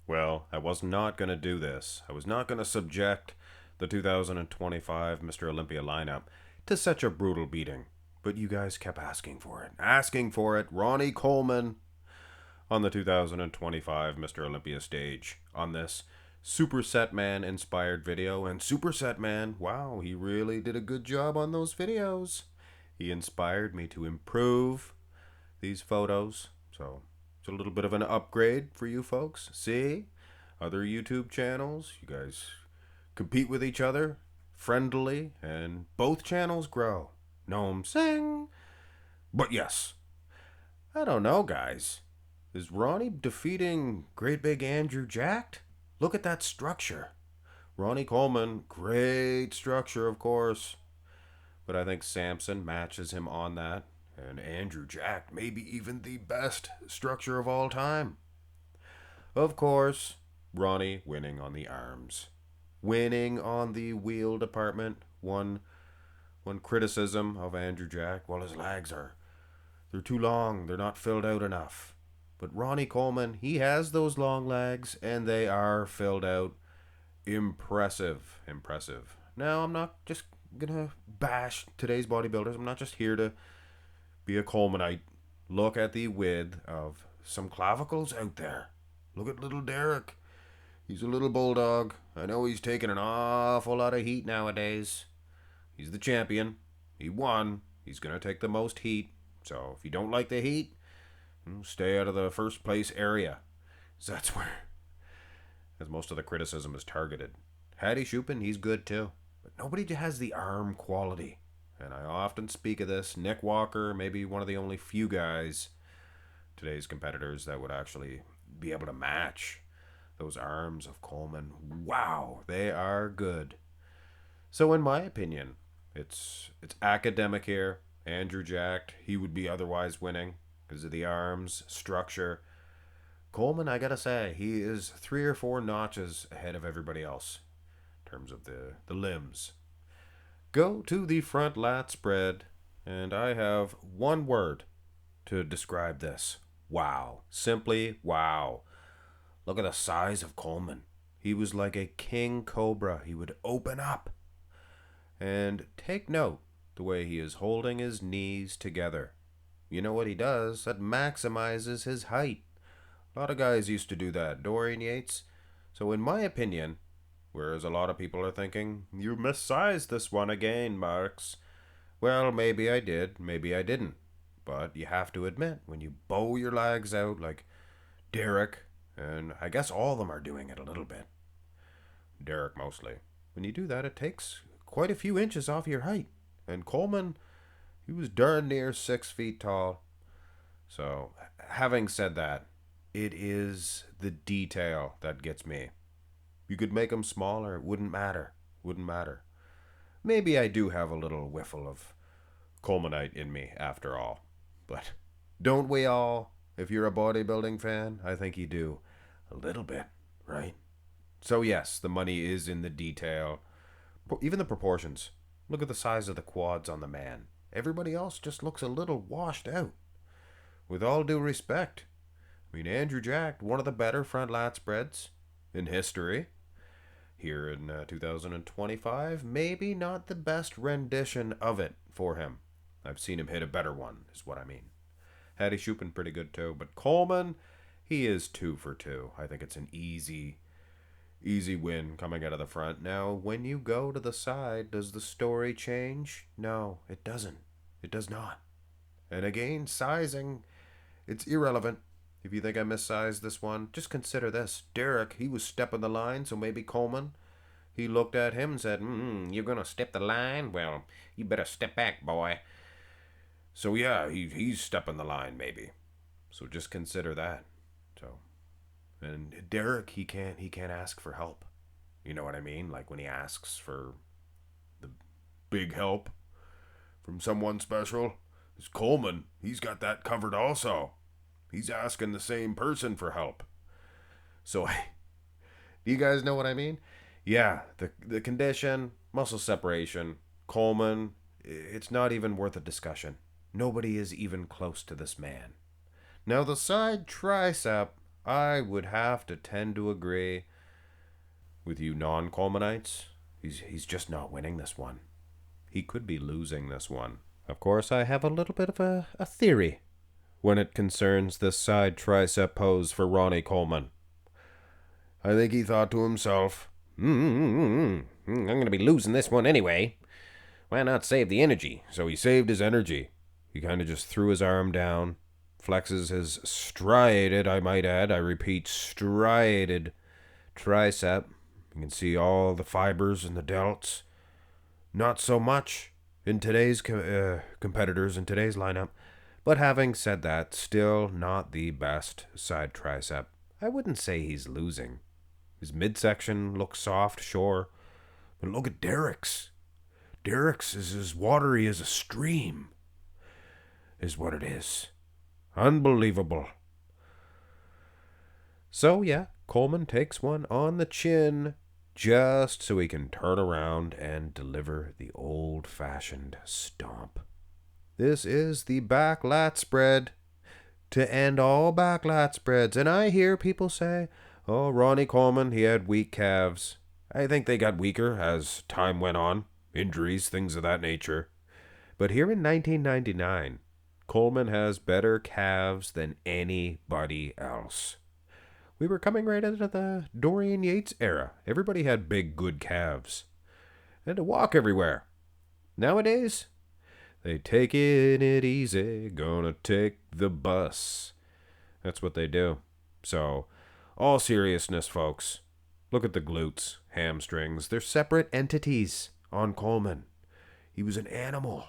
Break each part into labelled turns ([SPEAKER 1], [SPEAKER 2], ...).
[SPEAKER 1] Well, I was not going to do this. I was not going to subject the 2025 Mr. Olympia lineup to such a brutal beating. But you guys kept asking for it. Asking for it. Ronnie Coleman on the 2025 Mr. Olympia stage on this Superset Man inspired video. And Superset Man, wow, he really did a good job on those videos. He inspired me to improve these photos. So it's a little bit of an upgrade for you folks. See? Other YouTube channels, you guys compete with each other friendly, and both channels grow. Know what I'm saying? But yes, I don't know, guys. Is Ronnie defeating Great Big Andrew jacked? Look at that structure. Ronnie Coleman, great structure, of course. But I think Samson matches him on that. And Andrew Jack, maybe even the best structure of all time. Of course, Ronnie winning on the arms. Winning on the wheel department. One criticism of Andrew Jack, well, his legs they're too long. They're not filled out enough. But Ronnie Coleman, he has those long legs, and they are filled out. Impressive. Impressive. Now, I'm not just gonna bash today's bodybuilders. I'm not just here to be a Colemanite. Look at the width of some clavicles out there. Look at little Derek. He's a little bulldog. I know he's taking an awful lot of heat nowadays. He's the champion. He won. He's going to take the most heat. So if you don't like the heat, stay out of the first place area. So that's where as most of the criticism is targeted. Hadi Choopan, he's good too. But nobody has the arm quality. And I often speak of this. Nick Walker, maybe one of the only few guys, today's competitors, that would actually be able to match those arms of Coleman. Wow, they are good. So in my opinion, it's academic here. Andrew Jack, he would be otherwise winning because of the arms, structure. Coleman, I gotta say, he is 3 or 4 notches ahead of everybody else in terms of the limbs. Go to the front lat spread, and I have one word to describe this. Wow. Simply wow. Look at the size of Coleman. He was like a king cobra. He would open up. And take note the way he is holding his knees together. You know what he does? That maximizes his height. A lot of guys used to do that. Dorian Yates. So in my opinion, whereas a lot of people are thinking, you missized this one again, Marks. Well, maybe I did, maybe I didn't. But you have to admit, when you bow your legs out like Derek, and I guess all of them are doing it a little bit. Derek mostly. When you do that, it takes quite a few inches off your height. And Coleman, he was darn near 6 feet tall. So, having said that, it is the detail that gets me. You could make them smaller, it wouldn't matter. Wouldn't matter. Maybe I do have a little whiffle of Colemanite in me after all. But don't we all? If you're a bodybuilding fan, I think you do. A little bit, right? So yes, the money is in the detail. Even the proportions. Look at the size of the quads on the man. Everybody else just looks a little washed out. With all due respect. I mean, Andrew Jack, one of the better front lat spreads in history. Here in 2025, maybe not the best rendition of it for him. I've seen him hit a better one, is what I mean. Hadi Choopan pretty good too, but Coleman, he is 2 for 2. I think it's an easy win coming out of the front. Now, when you go to the side, does the story change? No, it doesn't. It does not. And again, sizing, it's irrelevant. If you think I missized this one, just consider this. Derek, he was stepping the line, so maybe Coleman, he looked at him and said, you're going to step the line? Well, you better step back, boy. So yeah, he's stepping the line maybe. So just consider that. So, and Derek, he can't ask for help. You know what I mean? Like when he asks for the big help from someone special. It's Coleman. He's got that covered also. He's asking the same person for help. So, do you guys know what I mean? Yeah, the condition, muscle separation, Coleman, it's not even worth a discussion. Nobody is even close to this man. Now the side tricep, I would have to tend to agree with you non-Colemanites. He's just not winning this one. He could be losing this one. Of course, I have a little bit of a theory when it concerns this side tricep pose for Ronnie Coleman. I think he thought to himself, I'm going to be losing this one anyway. Why not save the energy? So he saved his energy. He kind of just threw his arm down, flexes his striated, I might add, I repeat, striated tricep. You can see all the fibers in the delts. Not so much in today's competitors in today's lineup. But having said that, still not the best side tricep. I wouldn't say he's losing. His midsection looks soft, sure. But look at Derek's. Derek's is as watery as a stream, is what it is. Unbelievable. So, yeah, Coleman takes one on the chin just so he can turn around and deliver the old-fashioned stomp. This is the back lat spread to end all back lat spreads. And I hear people say, oh, Ronnie Coleman, he had weak calves. I think they got weaker as time went on. Injuries, things of that nature. But here in 1999, Coleman has better calves than anybody else. We were coming right into the Dorian Yates era. Everybody had big, good calves. And to walk everywhere. Nowadays, they taking it easy, gonna take the bus. That's what they do. So, all seriousness, folks, look at the glutes, hamstrings. They're separate entities on Coleman. He was an animal.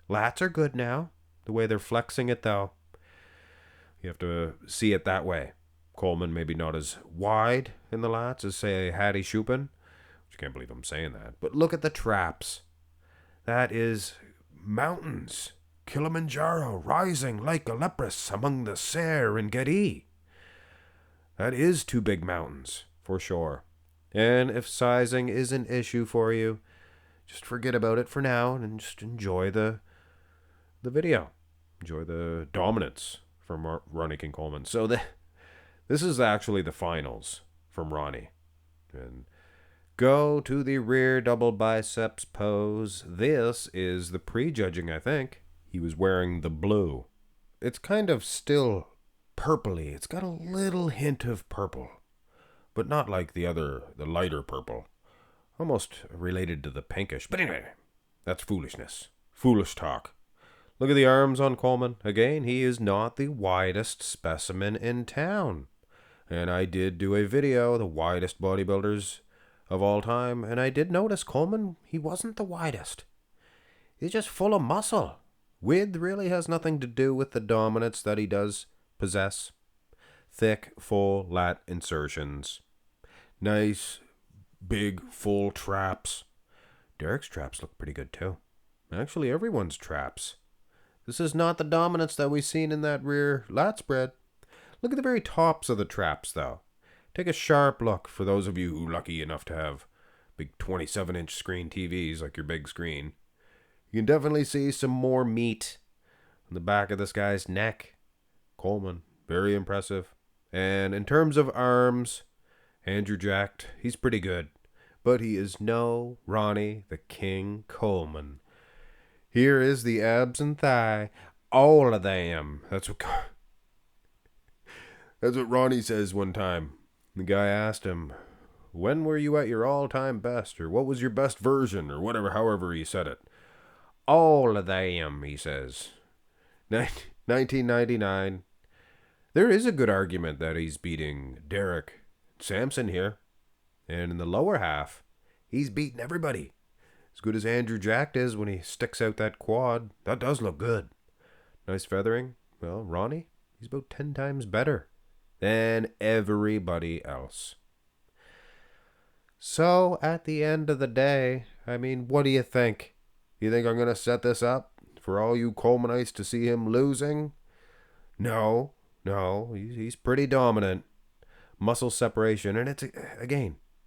[SPEAKER 1] Lats are good now, the way they're flexing it, though. You have to see it that way. Coleman maybe not as wide in the lats as, say, Hadi Choopan. Which I can't believe I'm saying that. But look at the traps. That is mountains. Kilimanjaro rising like a leprous among the Ser and Gedi. That is two big mountains, for sure. And if sizing is an issue for you, just forget about it for now and just enjoy the video. Enjoy the dominance from Ronnie King Coleman. So this is actually the finals from Ronnie. And go to the rear double biceps pose. This is the prejudging, I think. He was wearing the blue. It's kind of still purpley. It's got a little hint of purple, but not like the lighter purple. Almost related to the pinkish. But anyway, that's foolishness. Foolish talk. Look at the arms on Coleman. Again, he is not the widest specimen in town. And I did do a video, the widest bodybuilders of all time, and I did notice Coleman, he wasn't the widest. He's just full of muscle. Width really has nothing to do with the dominance that he does possess. Thick, full lat insertions. Nice, big, full traps. Derek's traps look pretty good too. Actually, everyone's traps. This is not the dominance that we've seen in that rear lat spread. Look at the very tops of the traps, though. Take a sharp look for those of you who are lucky enough to have big 27-inch screen TVs like your big screen. You can definitely see some more meat on the back of this guy's neck. Coleman, very impressive. And in terms of arms, Andrew Jacked, he's pretty good. But he is no Ronnie the King Coleman. Here is the abs and thigh. All of them. That's what Ronnie says one time. The guy asked him, when were you at your all-time best? Or what was your best version? Or whatever, however he said it. All of them, he says. 1999. There is a good argument that he's beating Derek Samson here. And in the lower half, he's beating everybody. As good as Andrew Jacked is when he sticks out that quad. That does look good. Nice feathering. Well, Ronnie, he's about 10 times better than everybody else. So, at the end of the day, I mean, what do you think? You think I'm going to set this up for all you Colemanites to see him losing? No, he's pretty dominant. Muscle separation, and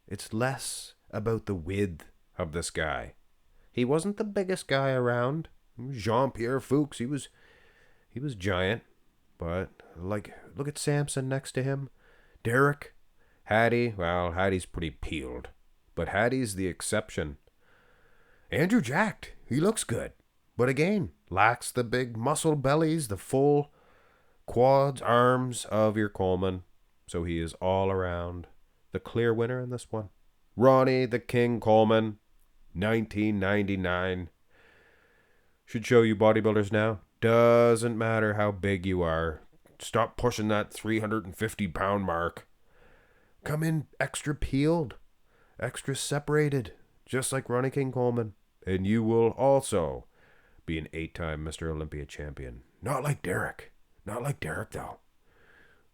[SPEAKER 1] it's less about the width of this guy. He wasn't the biggest guy around. Jean-Pierre Fuchs, he was giant. But, look at Samson next to him. Derek, Hadi, well, Hadi's pretty peeled, but Hadi's the exception. Andrew jacked. He looks good. But again, lacks the big muscle bellies, the full quads, arms of your Coleman. So he is all around the clear winner in this one. Ronnie the King Coleman, 1999. Should show you bodybuilders now. Doesn't matter how big you are. Stop pushing that 350-pound mark. Come in extra peeled, extra separated, just like Ronnie King Coleman. And you will also be an 8-time Mr. Olympia champion. Not like Derek. Not like Derek, though.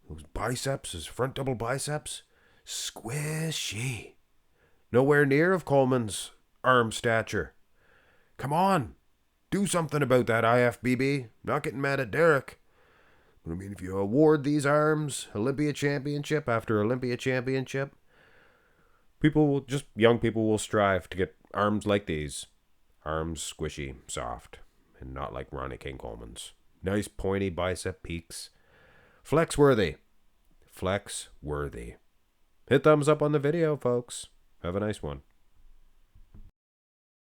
[SPEAKER 1] Those biceps, his front double biceps, squishy. Nowhere near of Coleman's arm stature. Come on. Do something about that, IFBB. Not getting mad at Derek. But I mean, if you award these arms Olympia championship after Olympia championship, young people will strive to get arms like these. Arms squishy, soft, and not like Ronnie King Coleman's. Nice pointy bicep peaks. Flex worthy. Flex worthy. Hit thumbs up on the video, folks. Have a nice one.